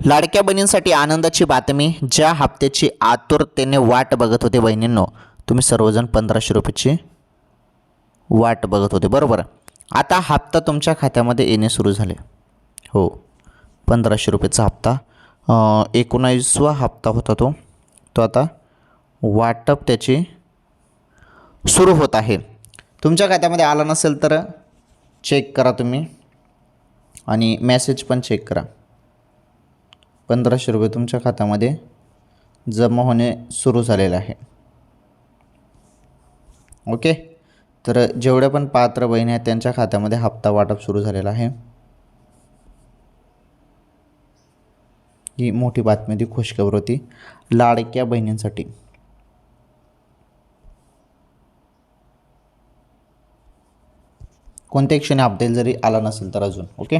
लाडक्या बहिणींसाठी आनंदाची बातमी. ज्या हप्त्याची आतुरतेने वाट बघत होते बहिणींनो, तुम्ही सर्वजण 1500 रुपयाची वाट बघत होते, बरोबर. आता हप्ता तुमच्या खात्यामध्ये येणे सुरू झाले. हो, 1500 रुपयाचा हप्ता 19वा हप्ता होता तो आता वाटप त्याची सुरू होत आहे. तुमच्या खात्यामध्ये आला नसेल तर चेक करा तुम्ही आणि मेसेज पण चेक करा. 1500 रुपये तुमच्या खात्यामध्ये जमा होणे सुरू झालेले आहे. ओके, तर जेवढ्या पण पात्र बहिणी आहेत त्यांच्या खात्यामध्ये हप्ता वाटप सुरू झालेला आहे. ही मोठी बातमी होती, खुशखबर होती लाडक्या बहिणींसाठी. कोणत्या क्षणी हप्ता येईल जरी आला नसेल तर अजून. ओके.